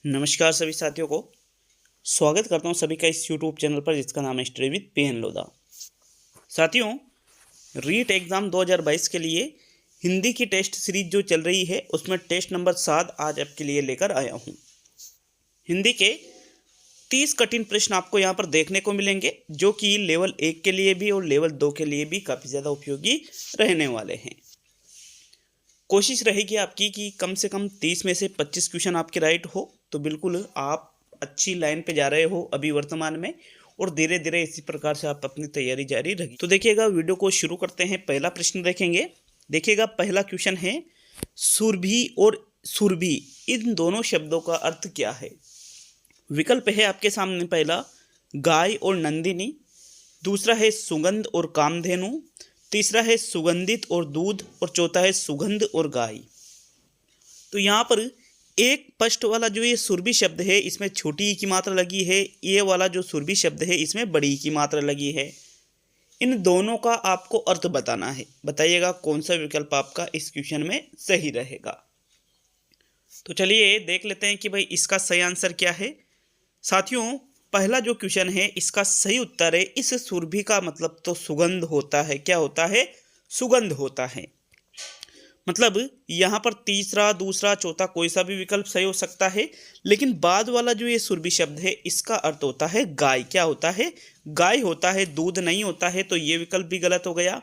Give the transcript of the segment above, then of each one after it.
नमस्कार सभी साथियों को स्वागत करता हूं सभी का इस YouTube चैनल पर जिसका नाम है स्टडी विद PN लोधा। साथियों, रीट एग्ज़ाम 2022 के लिए हिंदी की टेस्ट सीरीज जो चल रही है उसमें टेस्ट नंबर 7 आज आपके लिए लेकर आया हूं। हिंदी के 30 कठिन प्रश्न आपको यहां पर देखने को मिलेंगे जो कि लेवल 1 के लिए भी और लेवल 2 के लिए भी काफ़ी ज़्यादा उपयोगी रहने वाले हैं। कोशिश रहेगी आपकी कि कम से कम 30 में से 25 क्वेश्चन आपके राइट हो, तो बिल्कुल आप अच्छी लाइन पे जा रहे हो अभी वर्तमान में, और धीरे धीरे इसी प्रकार से आप अपनी तैयारी जारी रखिए। तो देखिएगा, वीडियो को शुरू करते हैं। पहला प्रश्न देखेंगे। देखिएगा, पहला क्वेश्चन है सुरभि और सुरभि इन दोनों शब्दों का अर्थ क्या है। विकल्प है आपके सामने, पहला गाय और नंदिनी, दूसरा है सुगंध और कामधेनु, तीसरा है सुगंधित और दूध, और चौथा है सुगंध और गाय। तो यहाँ पर एक फर्स्ट वाला जो ये सुरभि शब्द है इसमें छोटी ई की मात्रा लगी है, ये वाला जो सुरभि शब्द है इसमें बड़ी ई की मात्रा लगी है। इन दोनों का आपको अर्थ बताना है। बताइएगा कौन सा विकल्प आपका इस क्वेश्चन में सही रहेगा। तो चलिए देख लेते हैं कि भाई इसका सही आंसर क्या है। साथियों, पहला जो क्वेश्चन है इसका सही उत्तर है, इस सुरभि का मतलब तो सुगंध होता है। क्या होता है? सुगंध होता है। मतलब यहाँ पर तीसरा, दूसरा, चौथा कोई सा भी विकल्प सही हो सकता है, लेकिन बाद वाला जो ये सुरभि शब्द है इसका अर्थ होता है गाय। क्या होता है? गाय होता है, दूध नहीं होता है, तो ये विकल्प भी गलत हो गया।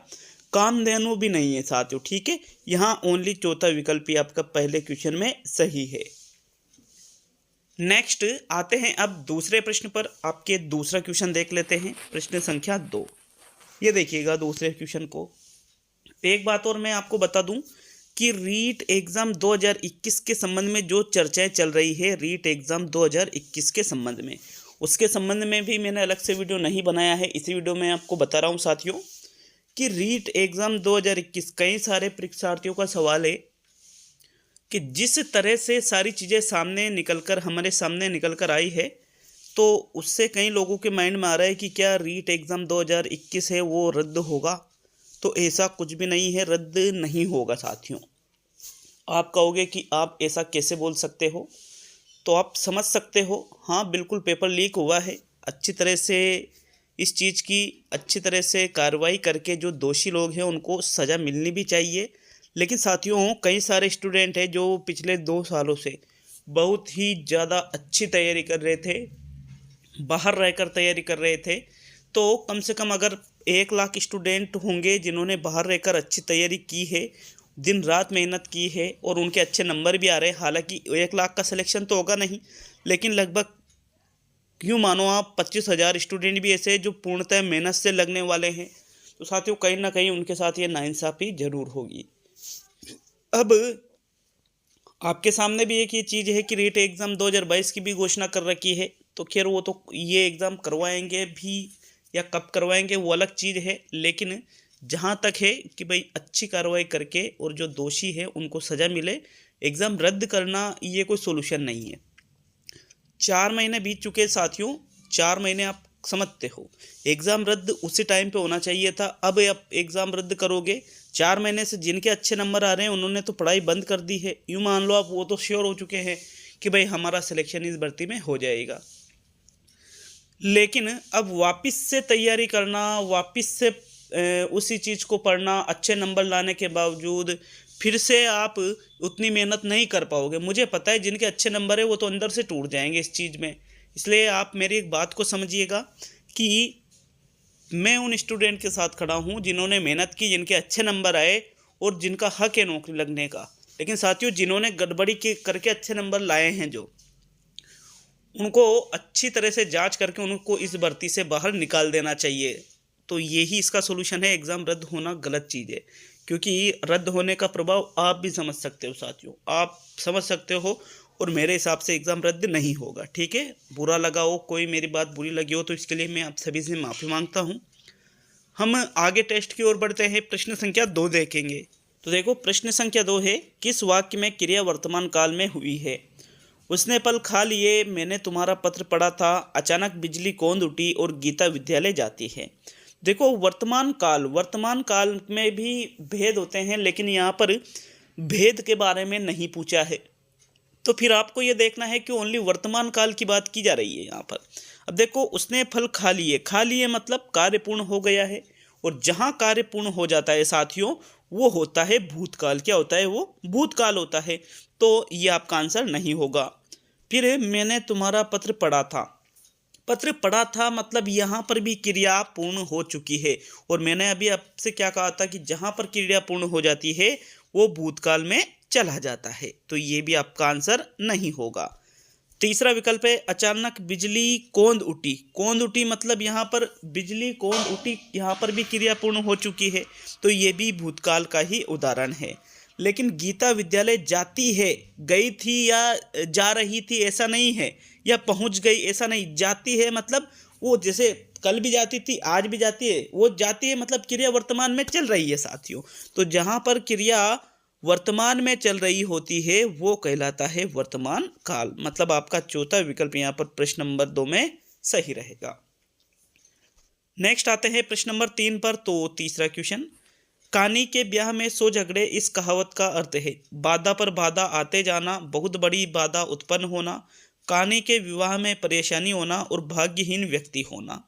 कामधेनु भी नहीं है साथियों, ठीक है। यहाँ ओनली चौथा विकल्प ही आपका पहले क्वेश्चन में सही है। नेक्स्ट आते हैं अब दूसरे प्रश्न पर। आपके दूसरा क्वेश्चन देख लेते हैं, प्रश्न संख्या 2। ये देखिएगा दूसरे क्वेश्चन को। एक बात और मैं आपको बता दूं कि रीट एग्ज़ाम 2021 के संबंध में जो चर्चाएं चल रही है, रीट एग्ज़ाम 2021 के संबंध में, उसके संबंध में भी मैंने अलग से वीडियो नहीं बनाया है। इसी वीडियो में आपको बता रहा हूँ साथियों कि रीट एग्ज़ाम 2021 कई सारे परीक्षार्थियों का सवाल है कि जिस तरह से सारी चीज़ें हमारे सामने निकल कर आई है, तो उससे कई लोगों के माइंड में आ रहा है कि क्या रीट एग्ज़ाम 2021 है वो रद्द होगा। तो ऐसा कुछ भी नहीं है, रद्द नहीं होगा साथियों। आप कहोगे कि आप ऐसा कैसे बोल सकते हो, तो आप समझ सकते हो। हाँ बिल्कुल, पेपर लीक हुआ है। अच्छी तरह से इस चीज़ की अच्छी तरह से कार्रवाई करके जो दोषी लोग हैं उनको सज़ा मिलनी भी चाहिए। लेकिन साथियों, कई सारे स्टूडेंट हैं जो पिछले 2 सालों से बहुत ही ज़्यादा अच्छी तैयारी कर रहे थे, बाहर रहकर तैयारी कर रहे थे। तो कम से कम अगर 1 लाख स्टूडेंट होंगे जिन्होंने बाहर रहकर अच्छी तैयारी की है, दिन रात मेहनत की है और उनके अच्छे नंबर भी आ रहे हैं। हालांकि 1 लाख का सिलेक्शन तो होगा नहीं, लेकिन लगभग क्यों मानो आप 25,000 स्टूडेंट भी ऐसे जो पूर्णतः मेहनत से लगने वाले हैं। तो साथियों, कहीं ना कहीं उनके साथ ये नाइंसाफ़ी जरूर होगी। अब आपके सामने भी एक ये चीज़ है कि रीट एग्ज़ाम 2022 की भी घोषणा कर रखी है। तो खैर वो तो ये एग्ज़ाम करवाएंगे भी या कब करवाएंगे वो अलग चीज़ है, लेकिन जहाँ तक है कि भाई अच्छी कार्रवाई करके और जो दोषी है उनको सज़ा मिले। एग्ज़ाम रद्द करना ये कोई सोल्यूशन नहीं है। 4 महीने बीत चुके हैं साथियों। 4 महीने आप समझते हो, एग्ज़ाम रद्द उसी टाइम पे होना चाहिए था। अब आप एग्ज़ाम रद्द करोगे, 4 महीने से जिनके अच्छे नंबर आ रहे हैं उन्होंने तो पढ़ाई बंद कर दी है। यूँ मान लो आप वो तो श्योर हो चुके हैं कि भाई हमारा सिलेक्शन इस भर्ती में हो जाएगा। लेकिन अब वापस से तैयारी करना, वापस से उसी चीज़ को पढ़ना, अच्छे नंबर लाने के बावजूद फिर से आप उतनी मेहनत नहीं कर पाओगे। मुझे पता है जिनके अच्छे नंबर है वो तो अंदर से टूट जाएंगे इस चीज़ में। इसलिए आप मेरी एक बात को समझिएगा कि मैं उन स्टूडेंट के साथ खड़ा हूँ जिन्होंने मेहनत की, जिनके अच्छे नंबर आए और जिनका हक है नौकरी लगने का। लेकिन साथियों, जिन्होंने गड़बड़ी करके अच्छे नंबर लाए हैं, जो उनको अच्छी तरह से जांच करके उनको इस भर्ती से बाहर निकाल देना चाहिए। तो यही इसका सोल्यूशन है। एग्ज़ाम रद्द होना गलत चीज़ है, क्योंकि रद्द होने का प्रभाव आप भी समझ सकते हो साथियों, आप समझ सकते हो। और मेरे हिसाब से एग्ज़ाम रद्द नहीं होगा, ठीक है। बुरा लगा हो, कोई मेरी बात बुरी लगी हो, तो इसके लिए मैं आप सभी से माफ़ी मांगता हूँ। हम आगे टेस्ट की ओर बढ़ते हैं। प्रश्न संख्या 2 देखेंगे। तो देखो, प्रश्न संख्या 2 है, किस वाक्य में क्रिया वर्तमान काल में हुई है। उसने पल खा लिए, मैंने तुम्हारा पत्र पढ़ा था, अचानक बिजली कौंध उठी और गीता विद्यालय जाती है। देखो, वर्तमान काल में भी भेद होते हैं, लेकिन यहाँ पर भेद के बारे में नहीं पूछा है। तो फिर आपको ये देखना है कि ओनली वर्तमान काल की बात की जा रही है यहाँ पर। अब देखो, उसने फल खा लिए मतलब कार्य पूर्ण हो गया है, और जहाँ कार्य पूर्ण हो जाता है साथियों, वो होता है भूतकाल। क्या होता है वो? भूतकाल होता है। तो ये आपका आंसर नहीं होगा। फिर मैंने तुम्हारा पत्र पढ़ा था। पत्र पढ़ा था मतलब यहाँ पर भी क्रिया पूर्ण हो चुकी है, और मैंने अभी आपसे क्या कहा था कि जहाँ पर क्रिया पूर्ण हो जाती है वो भूतकाल में चला जाता है। तो ये भी आपका आंसर नहीं होगा। तीसरा विकल्प है अचानक बिजली कौंध उठी। कौंध उठी मतलब यहाँ पर बिजली कौंध उठी, यहाँ पर भी क्रिया पूर्ण हो चुकी है, तो ये भी भूतकाल का ही उदाहरण है। लेकिन गीता विद्यालय जाती है, गई थी या जा रही थी ऐसा नहीं है, या पहुंच गई ऐसा नहीं, जाती है मतलब वो जैसे कल भी जाती थी आज भी जाती है, वो जाती है मतलब क्रिया वर्तमान में चल रही है साथियों। तो जहां पर क्रिया वर्तमान में चल रही होती है वो कहलाता है वर्तमान काल। मतलब आपका चौथा विकल्प यहाँ पर प्रश्न नंबर 2 में सही रहेगा। नेक्स्ट आते हैं प्रश्न नंबर 3 पर। तो तीसरा क्वेश्चन, कानी के ब्याह में सो झगड़े, इस कहावत का अर्थ है बाधा पर बाधा आते जाना, बहुत बड़ी बाधा उत्पन्न होना, कानी के विवाह में परेशानी होना और भाग्यहीन व्यक्ति होना।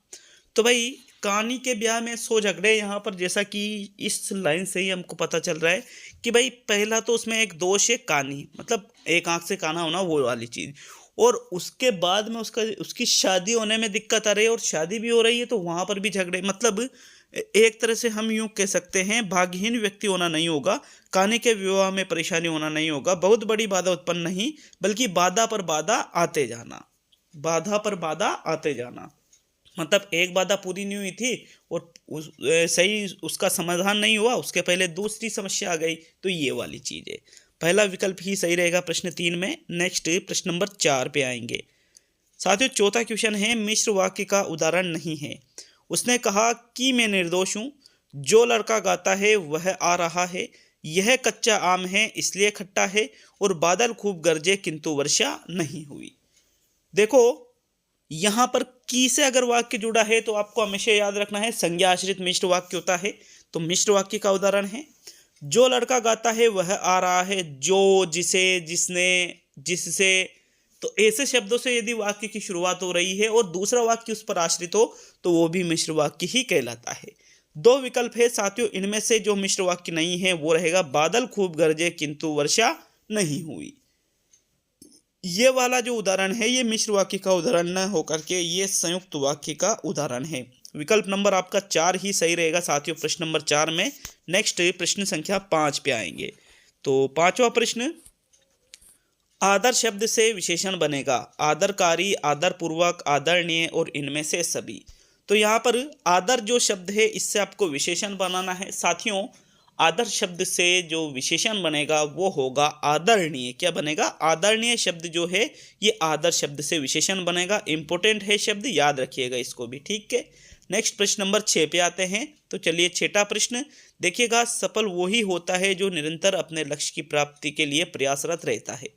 तो भाई कानी के ब्याह में सो झगड़े, यहाँ पर जैसा कि इस लाइन से ही हमको पता चल रहा है कि भाई पहला तो उसमें एक दोष है कानी, मतलब एक आंख से काना होना, वो वाली चीज़, और उसके बाद में उसकी शादी होने में दिक्कत आ रही है, और शादी भी हो रही है तो वहाँ पर भी झगड़े। मतलब एक तरह से हम यूँ कह सकते हैं भाग्यहीन व्यक्ति होना नहीं होगा, कानी के विवाह में परेशानी होना नहीं होगा, बहुत बड़ी बाधा उत्पन्न नहीं, बल्कि बाधा पर बाधा आते जाना। बाधा पर बाधा आते जाना मतलब एक बाधा पूरी नहीं हुई थी और सही उसका समाधान नहीं हुआ, उसके पहले दूसरी समस्या आ गई, तो ये वाली चीज़ है। पहला विकल्प ही सही रहेगा प्रश्न 3 में। नेक्स्ट प्रश्न नंबर 4 पे आएंगे साथियों। चौथा क्वेश्चन है मिश्र वाक्य का उदाहरण नहीं है। उसने कहा कि मैं निर्दोष हूँ, जो लड़का गाता है वह आ रहा है, यह कच्चा आम है इसलिए खट्टा है, और बादल खूब गरजे किंतु वर्षा नहीं हुई। देखो यहाँ पर की से अगर वाक्य जुड़ा है तो आपको हमेशा याद रखना है संज्ञा आश्रित मिश्र वाक्य होता है। तो मिश्र वाक्य का उदाहरण है जो लड़का गाता है वह आ रहा है, जो, जिसे, जिसने, जिससे। तो ऐसे शब्दों से यदि वाक्य की शुरुआत हो रही है और दूसरा वाक्य उस पर आश्रित हो तो वो भी मिश्र वाक्य ही कहलाता है। 2 विकल्प है साथियों, इनमें से जो मिश्र वाक्य नहीं है वो रहेगा बादल खूब गरजे किंतु वर्षा नहीं हुई। ये वाला जो उदाहरण है ये मिश्र वाक्य का उदाहरण न होकर के ये संयुक्त वाक्य का उदाहरण है। विकल्प नंबर आपका 4 ही सही रहेगा साथियों प्रश्न नंबर 4 में। नेक्स्ट प्रश्न संख्या 5 पे आएंगे। तो पांचवा प्रश्न, आदर शब्द से विशेषण बनेगा आदरकारी, आदरपूर्वक, आदरणीय और इनमें से सभी। तो यहाँ पर आदर जो शब्द है इससे आपको विशेषण बनाना है साथियों। आदर शब्द से जो विशेषण बनेगा वो होगा आदरणीय। क्या बनेगा? आदरणीय शब्द जो है ये आदर शब्द से विशेषण बनेगा। इंपॉर्टेंट है शब्द, याद रखिएगा इसको भी, ठीक है। नेक्स्ट प्रश्न नंबर 6 पे आते हैं। तो चलिए छठा प्रश्न देखिएगा, सफल वही होता है जो निरंतर अपने लक्ष्य की प्राप्ति के लिए प्रयासरत रहता है।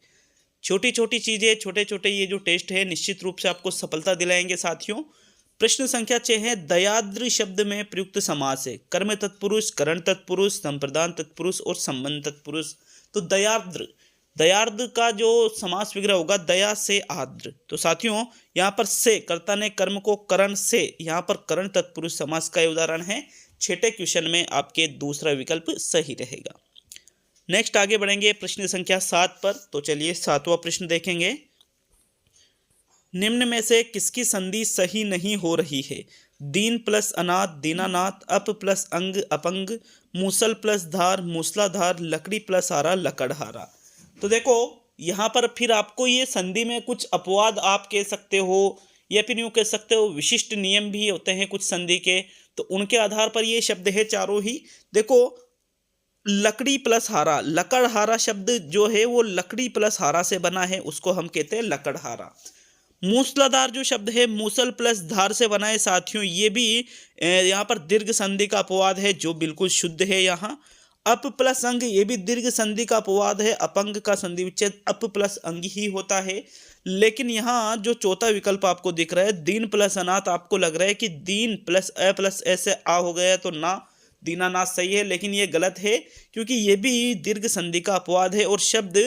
छोटी छोटी चीजें, छोटे छोटे ये जो टेस्ट है निश्चित रूप से आपको सफलता दिलाएंगे साथियों। प्रश्न संख्या 6 है, दयाद्र शब्द में प्रयुक्त समास है कर्म तत्पुरुष, करण तत्पुरुष, संप्रदान तत्पुरुष और संबंध तत्पुरुष। तो दयाद्र, दयाद्र का जो समास विग्रह होगा दया से आद्र। तो साथियों यहाँ पर से कर्ता ने कर्म को करण से, यहाँ पर करण तत्पुरुष समास का उदाहरण है। छठे क्वेश्चन में आपके दूसरा विकल्प सही रहेगा। नेक्स्ट आगे बढ़ेंगे प्रश्न संख्या 7 पर। तो चलिए 7वां प्रश्न देखेंगे। निम्न में से किसकी संधि सही नहीं हो रही है? दीन प्लस अनाथ, दीनानाथ, अप प्लस अंग, अपंग, मूसल प्लस धार, मूसलाधार, लकड़ी प्लस हारा, लकड़हारा। तो देखो यहाँ पर फिर आपको ये संधि में कुछ अपवाद आप कह सकते हो, या फिर यूँ कह सकते हो विशिष्ट नियम भी होते हैं कुछ संधि के, तो उनके आधार पर ये शब्द है चारों ही। देखो लकड़ी प्लस हारा, लकड़हारा शब्द जो है वो लकड़ी प्लस हारा से बना है, उसको हम कहते हैं लकड़हारा। मूसलाधार जो शब्द है मूसल प्लस धार से बना है साथियों, ये भी यहाँ पर दीर्घ संधि का अपवाद है जो बिल्कुल शुद्ध है। यहाँ अप प्लस अंग, ये भी दीर्घ संधि का अपवाद है, अपंग का संधि विच्छेद अप प्लस अंग ही होता है। लेकिन यहाँ जो चौथा विकल्प आपको दिख रहा है दीन प्लस अनाथ, आपको लग रहा है कि दीन प्लस अ प्लस ऐसे आ हो गया तो ना, दीनानाथ सही है, लेकिन ये गलत है क्योंकि ये भी दीर्घ संधि का अपवाद है और शब्द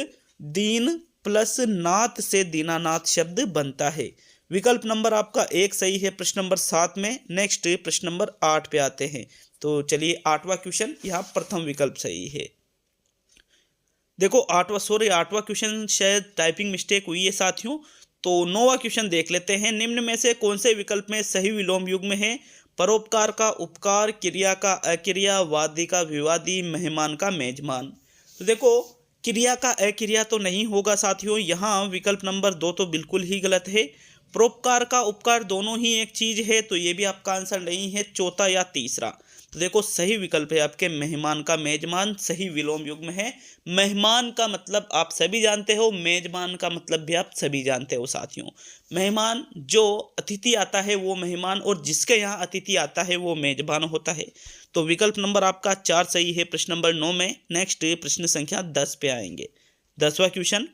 दीन प्लस नाथ से दीनानाथ शब्द बनता है। विकल्प नंबर आपका 1 सही है प्रश्न नंबर 7 में। नेक्स्ट प्रश्न नंबर 8 पे आते हैं। तो चलिए 8वां क्वेश्चन, यहाँ प्रथम विकल्प सही है। देखो 8वां क्वेश्चन शायद टाइपिंग मिस्टेक हुई है साथियों। तो 9वां क्वेश्चन देख लेते हैं। निम्न में से कौन से विकल्प में सही विलोम युग्म है? परोपकार का उपकार, क्रिया का अक्रिया, वादी का विवादी, मेहमान का मेजमान। तो देखो क्रिया का अक्रिया तो नहीं होगा साथियों, यहाँ विकल्प नंबर 2 तो बिल्कुल ही गलत है। परोपकार का उपकार दोनों ही एक चीज है, तो ये भी आपका आंसर नहीं है। चौथा या तीसरा, तो देखो सही विकल्प है आपके मेहमान का मेजमान, सही विलोम युग्म है। मेहमान का मतलब आप सभी जानते हो, मेजबान का मतलब भी आप सभी जानते हो साथियों। मेहमान जो अतिथि आता है वो मेहमान, और जिसके यहाँ अतिथि आता है वो मेजबान होता है। तो विकल्प नंबर आपका 4 सही है प्रश्न नंबर 9 में। नेक्स्ट प्रश्न संख्या 10 पे आएंगे। 10वां क्वेश्चन,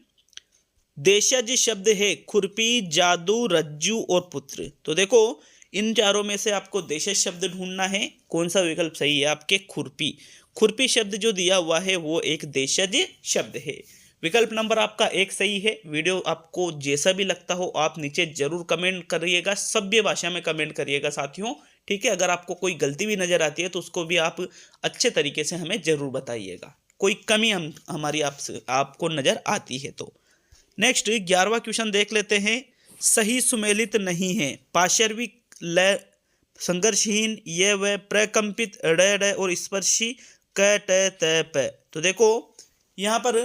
देशज शब्द है खुरपी, जादू, रज्जू और पुत्र। तो देखो इन चारों में से आपको देशज शब्द ढूंढना है। कौन सा विकल्प सही है? आपके खुरपी। खुरपी शब्द जो दिया हुआ है वो एक देशज शब्द है। विकल्प नंबर आपका 1 सही है। वीडियो आपको जैसा भी लगता हो आप नीचे जरूर कमेंट करिएगा, सभ्य भाषा में कमेंट करिएगा साथियों, ठीक है। अगर आपको कोई गलती भी नजर आती है तो उसको भी आप अच्छे तरीके से हमें जरूर बताइएगा, कोई कमी हमारी आपको नजर आती है तो। नेक्स्ट 11वां क्वेश्चन देख लेते हैं। सही सुमेलित नहीं है। पाशर्विक, लय, संघर्षहीन, ये व, प्रकंपित, ड और स्पर्शी, क ट त प। तो देखो यहाँ पर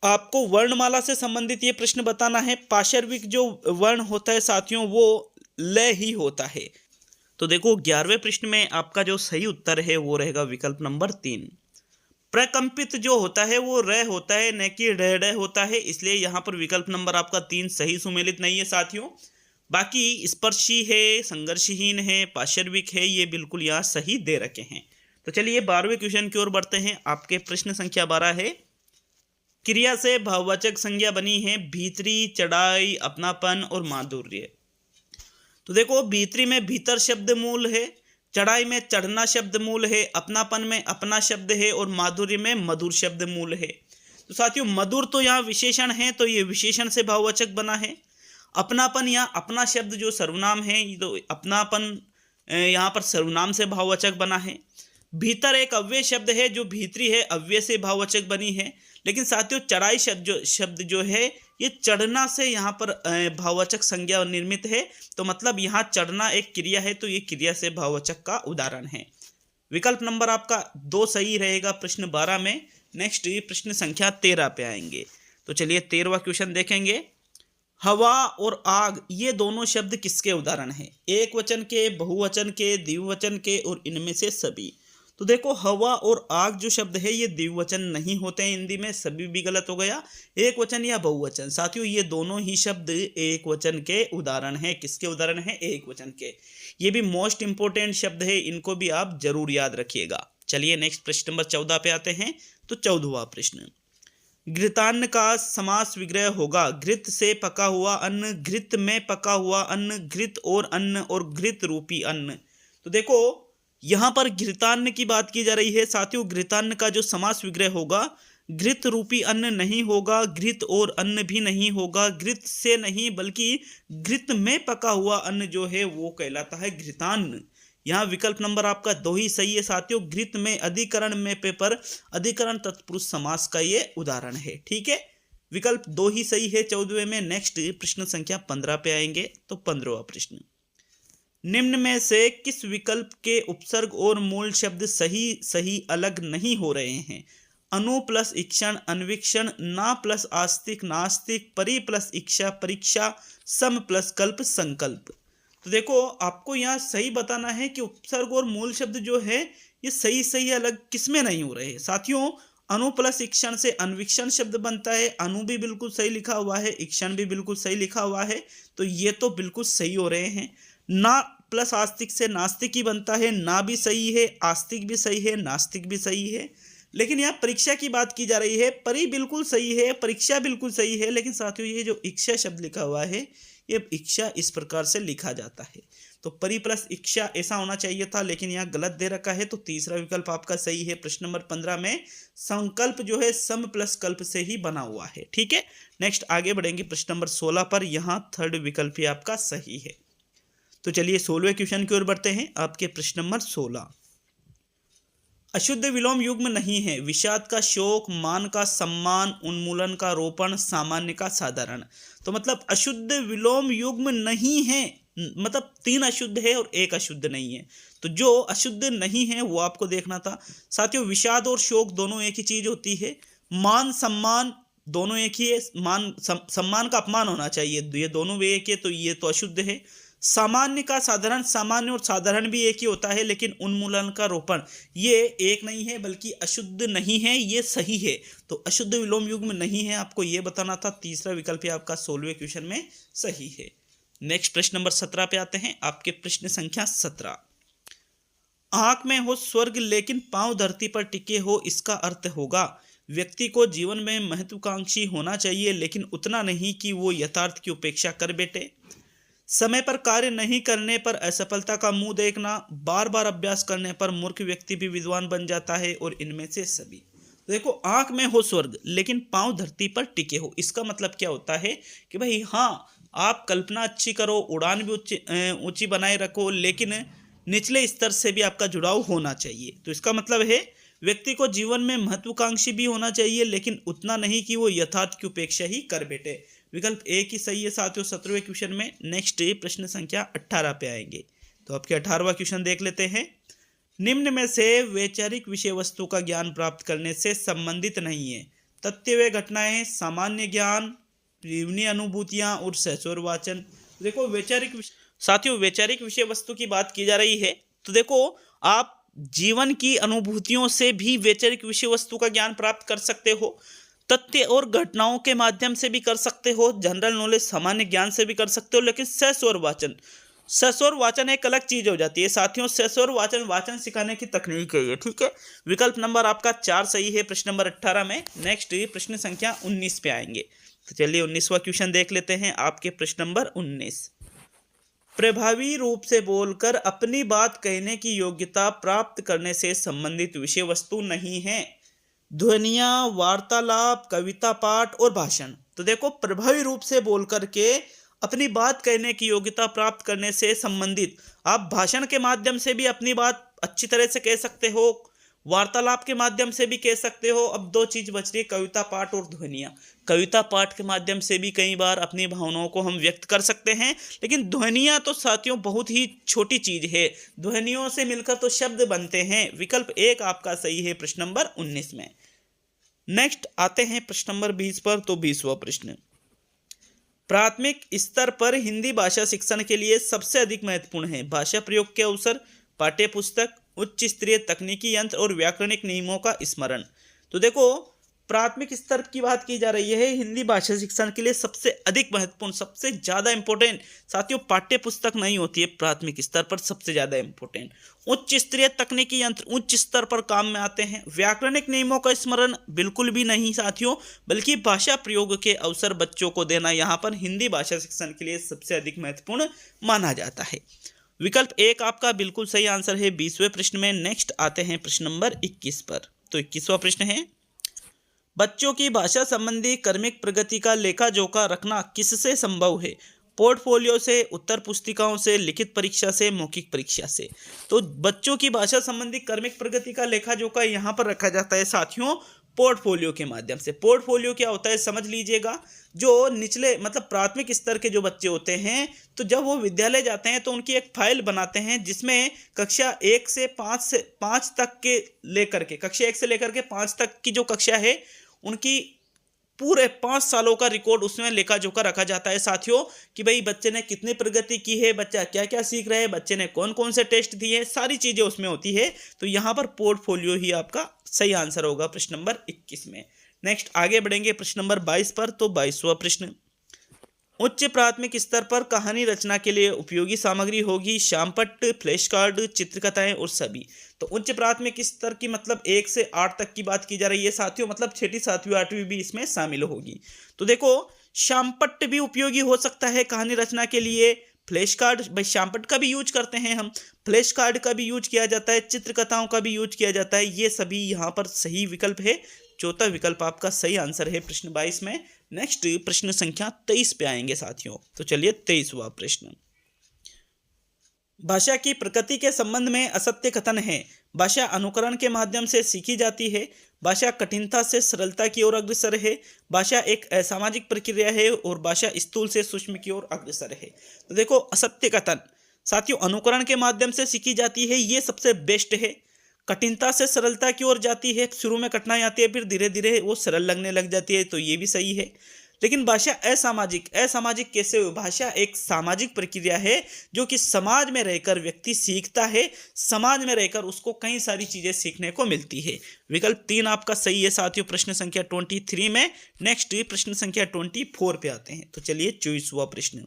आपको वर्णमाला से संबंधित ये प्रश्न बताना है। पाशर्विक जो वर्ण होता है साथियों वो ल ही होता है। तो देखो 11वें प्रश्न में आपका जो सही उत्तर है वो रहेगा विकल्प नंबर 3। प्रकंपित जो होता है वो र होता है, न कि ड होता है, इसलिए यहाँ पर विकल्प नंबर आपका 3 सही सुमेलित नहीं है साथियों। बाकी स्पर्शी है, संघर्षहीन है, पाशर्विक है, ये बिल्कुल यहाँ सही दे रखे हैं। तो चलिए 12वें क्वेश्चन की ओर बढ़ते हैं। आपके प्रश्न संख्या 12 है। क्रिया से भाववाचक संज्ञा बनी है भीतरी, चढ़ाई, अपनापन और माधुर्य। तो देखो भीतरी में भीतर शब्द मूल है, चढ़ाई में चढ़ना शब्द मूल है, अपनापन में अपना शब्द है और माधुर्य में मधुर शब्द मूल है। तो साथियों मधुर तो यहाँ विशेषण है, तो ये विशेषण से भाववाचक बना है। अपनापन या अपना शब्द जो सर्वनाम है, तो अपनापन यहाँ पर सर्वनाम से भाववाचक बना है। भीतर एक अव्यय शब्द है जो भीतरी है, अव्यय से भाववाचक बनी है। लेकिन साथियों चढ़ाई शब्द जो है ये चढ़ना से यहाँ पर भाववाचक संज्ञा निर्मित है, तो मतलब यहाँ चढ़ना एक क्रिया है, तो ये क्रिया से भाववाचक का उदाहरण है। विकल्प नंबर आपका 2 सही रहेगा प्रश्न 12 में। नेक्स्ट प्रश्न संख्या 13 पे आएंगे। तो चलिए 13वां क्वेश्चन देखेंगे। हवा और आग ये दोनों शब्द किसके उदाहरण हैं? एक वचन के, बहुवचन के, द्विवचन के और इनमें से सभी। तो देखो हवा और आग जो शब्द है ये द्विवचन नहीं होते हैं हिंदी में, सभी भी गलत हो गया। एक वचन या बहुवचन, साथियों ये दोनों ही शब्द एक वचन के उदाहरण है। किसके उदाहरण है? एक वचन के। ये भी मोस्ट इंपोर्टेंट शब्द है, इनको भी आप जरूर याद रखिएगा। चलिए नेक्स्ट प्रश्न नंबर 14 पे आते हैं। तो 14वां प्रश्न, घृतान्न का समास विग्रह होगा घृत से पका हुआ अन्न, घृत में पका हुआ अन्न, घृत और अन्न और घृत रूपी अन्न। तो देखो यहाँ पर घृतान्न की बात की जा रही है साथियों। घृतान्न का जो समास विग्रह होगा घृत रूपी अन्न नहीं होगा, घृत और अन्न भी नहीं होगा, घृत से नहीं बल्कि घृत में पका हुआ अन्न जो है वो कहलाता है घृतान्न। यहाँ विकल्प नंबर आपका 2 ही सही है साथियों। घृत में अधिकरण में पेपर, अधिकरण तत्पुरुष समास का ये उदाहरण है, ठीक है। विकल्प 2 ही सही है 14वें में। नेक्स्ट प्रश्न संख्या 15 पे आएंगे। तो 15वां प्रश्न, निम्न में से किस विकल्प के उपसर्ग और मूल शब्द सही अलग नहीं हो रहे हैं? अनु प्लस इक्षण अन्वीक्षण, ना प्लस आस्तिक नास्तिक, परि प्लस इच्छा परीक्षा, सम प्लस कल्प संकल्प। तो देखो आपको यहाँ सही बताना है कि उपसर्ग और मूल शब्द जो है ये सही अलग किसमें नहीं हो रहे हैं साथियों। अनु प्लस इक्षण से अन्वीक्षण शब्द बनता है, अनु भी बिल्कुल सही लिखा हुआ है, इक्षण भी बिल्कुल सही लिखा हुआ है, तो ये तो बिल्कुल सही हो रहे हैं। ना प्लस आस्तिक से नास्तिक ही बनता है, ना भी सही है, आस्तिक भी सही है, नास्तिक भी सही है। लेकिन यहाँ परीक्षा की बात की जा रही है। परी बिल्कुल सही है, परीक्षा बिल्कुल सही है, लेकिन साथियों ये जो इच्छा शब्द लिखा हुआ है, ये इच्छा इस प्रकार से लिखा जाता है, तो परी प्लस इच्छा ऐसा होना चाहिए था, लेकिन यहाँ गलत दे रखा है, तो तीसरा विकल्प आपका सही है। प्रश्न नंबर 15 में संकल्प जो है सम प्लस कल्प से ही बना हुआ है। ठीक है, नेक्स्ट आगे बढ़ेंगे प्रश्न नंबर 16 पर। यहाँ थर्ड विकल्प ही आपका सही है। तो चलिए 16वें क्वेश्चन की ओर बढ़ते हैं। आपके प्रश्न नंबर 16, अशुद्ध विलोम युग्म नहीं है। विषाद का शोक, मान का सम्मान, उन्मूलन का रोपण, सामान्य का साधारण। तो मतलब अशुद्ध विलोम युग्म नहीं है, मतलब 3 अशुद्ध है और 1 अशुद्ध नहीं है। तो जो अशुद्ध नहीं है वो आपको देखना था। साथियों विषाद और शोक दोनों एक ही चीज होती है। मान सम्मान दोनों एक ही है, मान सम्मान का अपमान होना चाहिए, ये दोनों भी एक है, तो ये तो अशुद्ध है। सामान्य का साधारण, सामान्य और साधारण भी एक ही होता है, लेकिन उन्मूलन का रोपण ये एक नहीं है बल्कि अशुद्ध नहीं है, ये सही है। तो अशुद्ध विलोम युग्म नहीं है, आपको ये बताना था। तीसरा विकल्प आपका 16वें क्वेश्चन में सही है। नेक्स्ट प्रश्न नंबर 17 पे आते हैं। आपके प्रश्न संख्या 17, आंख में हो स्वर्ग लेकिन पांव धरती पर टिके हो, इसका अर्थ होगा व्यक्ति को जीवन में महत्वाकांक्षी होना चाहिए, लेकिन उतना नहीं कि वो यथार्थ की उपेक्षा कर बैठे। समय पर कार्य नहीं करने पर असफलता का मुंह देखना, बार बार अभ्यास करने पर मूर्ख व्यक्ति भी विद्वान बन जाता है, और इनमें से सभी। तो देखो, आंख में हो स्वर्ग लेकिन पांव धरती पर टिके हो, इसका मतलब क्या होता है कि भाई हाँ, आप कल्पना अच्छी करो, उड़ान भी ऊंची बनाए रखो, लेकिन निचले स्तर से भी आपका जुड़ाव होना चाहिए। तो इसका मतलब है व्यक्ति को जीवन में महत्वाकांक्षी भी होना चाहिए, लेकिन उतना नहीं कि वो यथार्थ की उपेक्षा ही कर बैठे। विकल्प एक ही सही है साथियों 17वें क्वेश्चन में। नेक्स्ट प्रश्न संख्या 18 पे आएंगे। तो आपके 18वां क्वेश्चन देख लेते हैं। निम्न में से वैचारिक विषय वस्तु का ज्ञान प्राप्त करने से संबंधित नहीं है। तथ्य व घटनाएं, सामान्य ज्ञान, जीवनी अनुभूतियां और सहस्वर वाचन। देखो साथियों वैचारिक विषय वस्तु की बात की जा रही है, तो देखो आप जीवन की अनुभूतियों से भी वैचारिक विषय वस्तु का ज्ञान प्राप्त कर सकते हो, तथ्य और घटनाओं के माध्यम से भी कर सकते हो, जनरल नॉलेज सामान्य ज्ञान से भी कर सकते हो, लेकिन सहस्वर वाचन एक अलग चीज हो जाती है साथियों। सहस्वर वाचन सिखाने की तकनीक है ये। ठीक है, विकल्प नंबर आपका 4 सही है प्रश्न नंबर 18 में। नेक्स्ट प्रश्न संख्या 19 पे आएंगे। तो चलिए 19वां क्वेश्चन देख लेते हैं। आपके प्रश्न नंबर 19, प्रभावी रूप से बोलकर अपनी बात कहने की योग्यता प्राप्त करने से संबंधित विषय वस्तु नहीं है। ध्वनियाँ, वार्तालाप, कविता पाठ और भाषण। तो देखो, प्रभावी रूप से बोल करके अपनी बात कहने की योग्यता प्राप्त करने से संबंधित आप भाषण के माध्यम से भी अपनी बात अच्छी तरह से कह सकते हो, वार्तालाप के माध्यम से भी कह सकते हो। अब 2 चीज बच रही है, कविता पाठ और ध्वनियाँ। कविता पाठ के माध्यम से भी कई बार अपनी भावनाओं को हम व्यक्त कर सकते हैं, लेकिन ध्वनियाँ तो साथियों बहुत ही छोटी चीज है, ध्वनियों से मिलकर तो शब्द बनते हैं। विकल्प 1 आपका सही है प्रश्न नंबर 19 में। नेक्स्ट आते हैं प्रश्न नंबर 20 पर। तो 20वां प्रश्न, प्राथमिक स्तर पर हिंदी भाषा शिक्षण के लिए सबसे अधिक महत्वपूर्ण है भाषा प्रयोग के अवसर, पाठ्य पुस्तक, उच्च स्तरीय तकनीकी यंत्र और व्याकरणिक नियमों का स्मरण। तो देखो, प्राथमिक स्तर की बात की जा रही है, हिंदी भाषा शिक्षण के लिए सबसे अधिक महत्वपूर्ण, सबसे ज्यादा इंपॉर्टेंट साथियों पाठ्य पुस्तक नहीं होती है, प्राथमिक स्तर पर सबसे ज्यादा इंपॉर्टेंट उच्च स्तरीय तकनीकी यंत्र उच्च स्तर पर काम में आते हैं। व्याकरणिक नियमों का स्मरण बिल्कुल भी नहीं साथियों, बल्कि भाषा प्रयोग के अवसर बच्चों को देना यहाँ पर हिंदी भाषा शिक्षण के लिए सबसे अधिक महत्वपूर्ण माना जाता है। विकल्प 1 आपका बिल्कुल सही आंसर है 20वें प्रश्न में। नेक्स्ट आते हैं प्रश्न नंबर 21 पर। तो 21वां प्रश्न है, बच्चों की भाषा संबंधी क्रमिक प्रगति का लेखा जोखा रखना किससे संभव है? पोर्टफोलियो से, उत्तर पुस्तिकाओं से, लिखित परीक्षा से, मौखिक परीक्षा से। तो बच्चों की भाषा संबंधी क्रमिक प्रगति का लेखा जोखा यहाँ पर रखा जाता है साथियों पोर्टफोलियो के माध्यम से। पोर्टफोलियो क्या होता है समझ लीजिएगा। जो निचले मतलब प्राथमिक स्तर के जो बच्चे होते हैं, तो जब वो विद्यालय जाते हैं तो उनकी एक फाइल बनाते हैं जिसमें कक्षा 1 से 5 तक के लेकर के, कक्षा 1 से लेकर के 5 तक की जो कक्षा है उनकी पूरे 5 सालों का रिकॉर्ड उसमें लेखा जोखा रखा जाता है साथियों, कि भाई बच्चे ने कितनी प्रगति की है, बच्चा क्या क्या सीख रहा है, बच्चे ने कौन कौन से टेस्ट दिए, सारी चीजें उसमें होती है। तो यहाँ पर पोर्टफोलियो ही आपका सही आंसर होगा प्रश्न नंबर 21 में। नेक्स्ट आगे बढ़ेंगे प्रश्न नंबर 22 पर। तो 22वां प्रश्न, उच्च प्राथमिक स्तर पर कहानी रचना के लिए उपयोगी सामग्री होगी शामपट्ट, फ्लैश कार्ड, चित्रकथाएं और सभी। तो उच्च प्राथमिक स्तर की मतलब 1 से 8 तक की बात की जा रही है साथियों, मतलब 6ठी 7वीं 8वीं भी इसमें शामिल होगी। तो देखो शामपट्ट भी उपयोगी हो सकता है कहानी रचना के लिए, फ्लैश कार्ड भाई शामपट्ट का भी यूज करते हैं हम, फ्लैश कार्ड का भी यूज किया जाता है, चित्रकथाओं का भी यूज किया जाता है, ये सभी यहाँ पर सही विकल्प है। चौथा विकल्प आपका सही आंसर है प्रश्न 22 में। नेक्स्ट प्रश्न संख्या 23 पे आएंगे साथियों। तो चलिए 23वां प्रश्न, भाषा की प्रकृति के संबंध में असत्य कथन है। भाषा अनुकरण के माध्यम से सीखी जाती है। भाषा कठिनता से सरलता की ओर अग्रसर है। भाषा एक असामाजिक प्रक्रिया है और भाषा स्थूल से सूक्ष्म की ओर अग्रसर है। तो देखो असत्य कथन साथियों अनुकरण के माध्यम से सीखी जाती है, ये सबसे बेस्ट है। कठिनता से सरलता की ओर जाती है, शुरू में कठिनाई आती है फिर धीरे धीरे वो सरल लगने लग जाती है, तो ये भी सही है। लेकिन भाषा असामाजिक, असामाजिक कैसे हुई? भाषा एक सामाजिक प्रक्रिया है जो कि समाज में रहकर व्यक्ति सीखता है, समाज में रहकर उसको कई सारी चीजें सीखने को मिलती है। विकल्प 3 आपका सही है साथियों प्रश्न संख्या 23 में। नेक्स्ट प्रश्न संख्या 24 पे आते हैं। तो चलिए 24वां प्रश्न,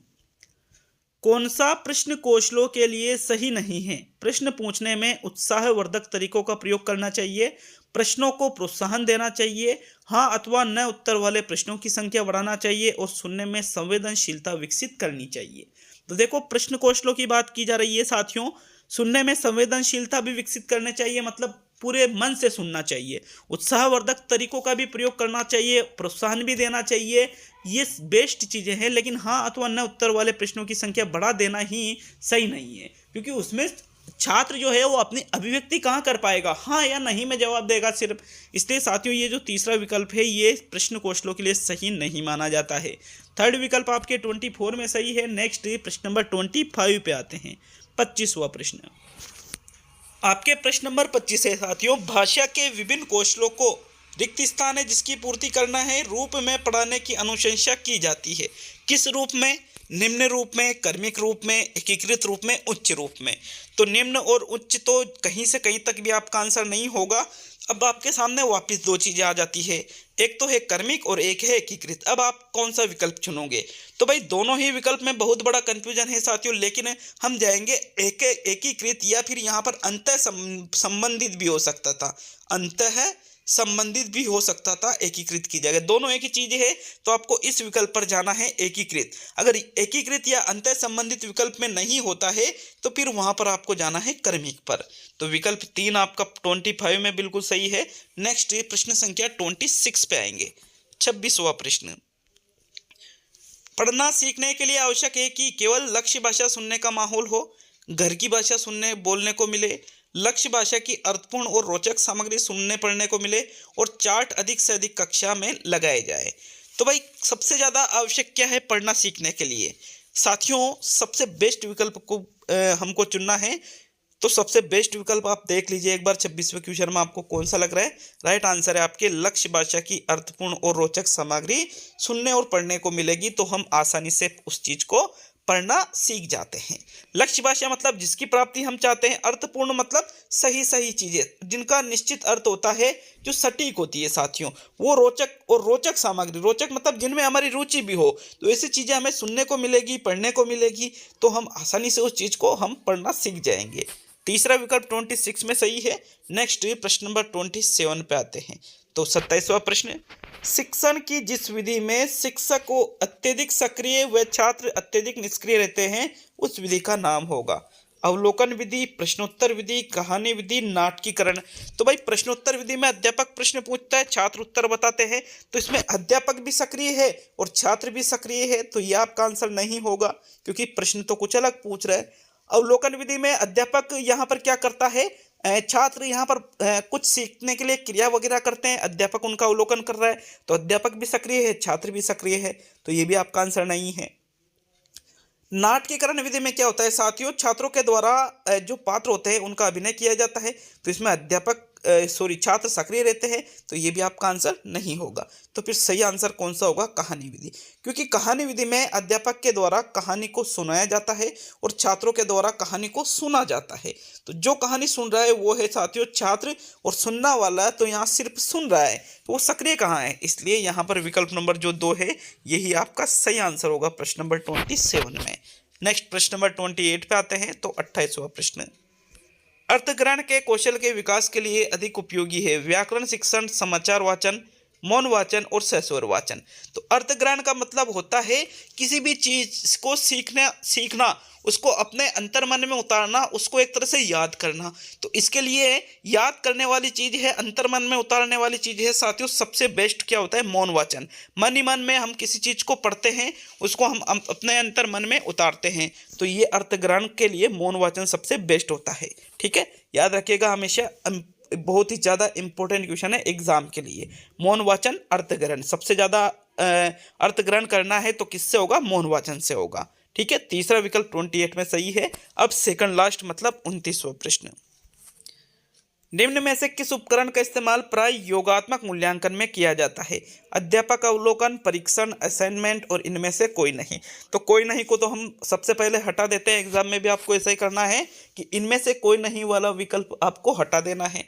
कौन सा प्रश्न कौशलों के लिए सही नहीं है? प्रश्न पूछने में उत्साहवर्धक तरीकों का प्रयोग करना चाहिए, प्रश्नों को प्रोत्साहन देना चाहिए, हाँ अथवा न उत्तर वाले प्रश्नों की संख्या बढ़ाना चाहिए और सुनने में संवेदनशीलता विकसित करनी चाहिए। तो देखो प्रश्न कौशलों की बात की जा रही है साथियों, सुनने में संवेदनशीलता भी विकसित करने चाहिए, मतलब पूरे मन से सुनना चाहिए, उत्साहवर्धक तरीकों का भी प्रयोग करना चाहिए, प्रोत्साहन भी देना चाहिए, ये बेस्ट चीजें हैं। लेकिन हाँ अथवा न उत्तर वाले प्रश्नों की संख्या बढ़ा देना ही सही नहीं है, क्योंकि उसमें छात्र जो है वो अपनी अभिव्यक्ति कहाँ कर पाएगा, हाँ या नहीं में जवाब देगा सिर्फ। इसलिए साथियों ये जो तीसरा विकल्प है ये प्रश्न कौशलों के लिए सही नहीं माना जाता है। थर्ड विकल्प आपके 24 में सही है। नेक्स्ट प्रश्न नंबर 25 पे आते हैं। 25वां प्रश्न, आपके प्रश्न नंबर 25 है साथियों, भाषा के विभिन्न कौशलों को रिक्त स्थान है जिसकी पूर्ति करना है, रूप में पढ़ाने की अनुशंसा की जाती है। किस रूप में? निम्न रूप में, क्रमिक रूप में, एकीकृत रूप में, उच्च रूप में। तो निम्न और उच्च तो कहीं से कहीं तक भी आपका आंसर नहीं होगा। अब आपके सामने वापस दो चीजें आ जाती है, एक तो है क्रमिक और एक है एकीकृत। अब आप कौन सा विकल्प चुनोगे? तो भाई दोनों ही विकल्प में बहुत बड़ा कंफ्यूजन है साथियों, लेकिन हम जाएंगे एकीकृत, या फिर यहाँ पर अंतः संबंधित भी हो सकता था, अंतः संबंधित भी हो सकता था एकीकृत की जगह। दोनों एक ही चीज है, तो आपको इस विकल्प पर जाना है एकीकृत। अगर एकीकृत या अंतः संबंधित विकल्प में नहीं होता है तो फिर वहां पर आपको जाना है क्रमिक पर। तो विकल्प 3 आपका 25 में बिल्कुल सही है। नेक्स्ट प्रश्न संख्या 26 पे आएंगे। 26वां प्रश्न, पढ़ना सीखने के लिए आवश्यक है कि केवल लक्ष्य भाषा सुनने का माहौल हो, घर की भाषा सुनने बोलने को मिले, लक्ष्य भाषा की अर्थपूर्ण और रोचक सामग्री सुनने पढ़ने को मिले, और चार्ट अधिक से अधिक कक्षा में लगाए जाए। तो भाई सबसे ज़्यादा आवश्यक क्या है पढ़ना सीखने के लिए? साथियों सबसे बेस्ट विकल्प को हमको चुनना है। तो सबसे बेस्ट विकल्प आप देख लीजिए एक बार 26वें क्वेश्चन में आपको कौन सा लग रहा है। राइट आंसर है आपके लक्ष्य भाषा की अर्थपूर्ण और रोचक सामग्री सुनने और पढ़ने को मिलेगी, तो हम आसानी से उस चीज को पढ़ना सीख जाते हैं। लक्ष्य भाषा मतलब जिसकी प्राप्ति हम चाहते हैं, अर्थपूर्ण मतलब सही सही चीजें जिनका निश्चित अर्थ होता है, जो सटीक होती है साथियों, वो रोचक, और रोचक सामग्री, रोचक मतलब जिनमें हमारी रुचि भी हो, तो ऐसी चीजें हमें सुनने को मिलेगी, पढ़ने को मिलेगी, तो हम आसानी से उस चीज को हम पढ़ना सीख जाएंगे। तीसरा विकल्प 26 में सही है। नेक्स्ट प्रश्न नंबर 27 पे आते हैं। तो 27वां प्रश्न, शिक्षण की जिस विधि में शिक्षक को अत्यधिक सक्रिय व छात्र अत्यधिक निष्क्रिय रहते हैं उस विधि का नाम होगा। अवलोकन विधि, प्रश्नोत्तर विधि, कहानी विधि, नाटकीकरण। तो भाई प्रश्नोत्तर विधि में अध्यापक प्रश्न पूछता है, छात्र उत्तर बताते हैं, तो इसमें अध्यापक भी सक्रिय है और छात्र भी सक्रिय है, तो यह आपका आंसर नहीं होगा क्योंकि प्रश्न तो कुछ अलग पूछ रहा है। अवलोकन विधि में अध्यापक यहाँ पर क्या करता है, छात्र यहाँ पर कुछ सीखने के लिए क्रिया वगैरह करते हैं, अध्यापक उनका अवलोकन कर रहा है, तो अध्यापक भी सक्रिय है, छात्र भी सक्रिय है, तो ये भी आपका आंसर नहीं है। नाटकीकरण विधि में क्या होता है साथियों, छात्रों के द्वारा जो पात्र होते हैं उनका अभिनय किया जाता है, तो इसमें अध्यापक छात्र सक्रिय रहते हैं, तो ये भी आपका आंसर नहीं होगा। तो फिर सही आंसर कौन सा होगा? कहानी विधि, क्योंकि कहानी विधि में अध्यापक के द्वारा कहानी को सुनाया जाता है और छात्रों के द्वारा कहानी को सुना जाता है। तो जो कहानी सुन रहा है वो है साथियों छात्र, और सुनना वाला तो यहाँ सिर्फ सुन रहा है, तो वो सक्रिय कहाँ है? इसलिए यहाँ पर विकल्प नंबर जो 2 है यही आपका सही आंसर होगा प्रश्न नंबर 27 में। नेक्स्ट प्रश्न नंबर 28 पे आते हैं। तो 28वां प्रश्न, अर्थग्रहण के कौशल के विकास के लिए अधिक उपयोगी है व्याकरण शिक्षण, समाचार वाचन, मौन वाचन और सहस्वर वाचन। तो अर्थग्रहण का मतलब होता है किसी भी चीज को सीखना, उसको अपने अंतर्मन में उतारना, उसको एक तरह से याद करना। तो इसके लिए याद करने वाली चीज है, अंतर्मन में उतारने वाली चीज है साथियों, सबसे बेस्ट क्या होता है? मौन वाचन। मन ही मन में हम किसी चीज को पढ़ते हैं, उसको हम अपने अंतर्मन में उतारते हैं। तो ये अर्थग्रहण के लिए मौन वाचन सबसे बेस्ट होता है। ठीक है, याद रखिएगा हमेशा, बहुत ही ज़्यादा इंपॉर्टेंट क्वेश्चन है एग्जाम के लिए। मौन वाचन अर्थग्रहण, सबसे ज़्यादा अर्थग्रहण करना है तो किससे होगा? मौन वाचन से होगा। ठीक है, तीसरा विकल्प 28 में सही है। अब सेकंड लास्ट मतलब 29वां प्रश्न, निम्न में से किस उपकरण का इस्तेमाल प्राय योगात्मक मूल्यांकन में किया जाता है? अध्यापक अवलोकन, परीक्षण, असाइनमेंट और इनमें से कोई नहीं। तो कोई नहीं को तो हम सबसे पहले हटा देते हैं। एग्जाम में भी आपको ऐसा ही करना है कि इनमें से कोई नहीं वाला विकल्प आपको हटा देना है।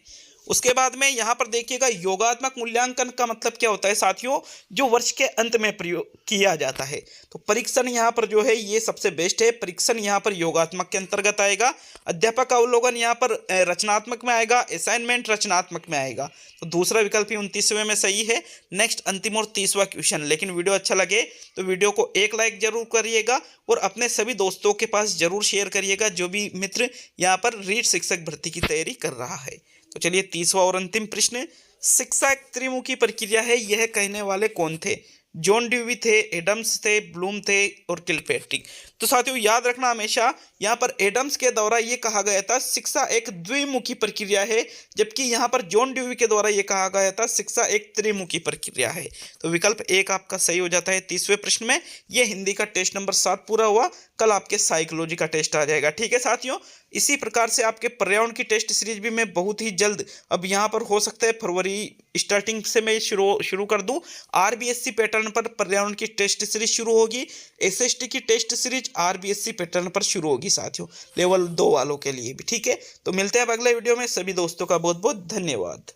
उसके बाद में यहाँ पर देखिएगा, योगात्मक मूल्यांकन का मतलब क्या होता है साथियों? जो वर्ष के अंत में प्रयोग किया जाता है। तो परीक्षण यहाँ पर जो है ये सबसे बेस्ट है, परीक्षण यहाँ पर योगात्मक के अंतर्गत आएगा। अध्यापक अवलोकन यहाँ पर रचनात्मक में आएगा, असाइनमेंट रचनात्मक में आएगा। तो दूसरा विकल्प ही 29वें में सही है। नेक्स्ट अंतिम और 30वां क्वेश्चन। लेकिन वीडियो अच्छा लगे तो वीडियो को एक लाइक जरूर करिएगा और अपने सभी दोस्तों के पास जरूर शेयर करिएगा, जो भी मित्र यहाँ पर रीट शिक्षक भर्ती की तैयारी कर रहा है। तो चलिए 30वां और अंतिम प्रश्न, शिक्षा एक त्रिमुखी प्रक्रिया है, यह कहने वाले कौन थे? जॉन ड्यूवी थे, एडम्स थे, ब्लूम थे और किलपैट्रिक। तो साथियों याद रखना हमेशा, यहाँ पर एडम्स के द्वारा ये कहा गया था शिक्षा एक द्विमुखी प्रक्रिया है, जबकि यहाँ पर जॉन ड्यूवी के द्वारा ये कहा गया था शिक्षा एक त्रिमुखी प्रक्रिया है। तो विकल्प 1 आपका सही हो जाता है 30वें प्रश्न में। ये हिंदी का टेस्ट नंबर 7 पूरा हुआ, कल आपके साइकोलॉजी का टेस्ट आ जाएगा। ठीक है साथियों, इसी प्रकार से आपके पर्यावरण की टेस्ट सीरीज भी मैं बहुत ही जल्द, अब यहाँ पर हो सकता है फरवरी स्टार्टिंग से मैं शुरू कर दूं। आरबीएससी पैटर्न पर पर्यावरण की टेस्ट सीरीज शुरू होगी, एसएसटी की टेस्ट सीरीज आरबीएससी पैटर्न पर शुरू होगी साथियों, लेवल 2 वालों के लिए भी। ठीक है, तो मिलते हैं अब अगले वीडियो में। सभी दोस्तों का बहुत बहुत धन्यवाद।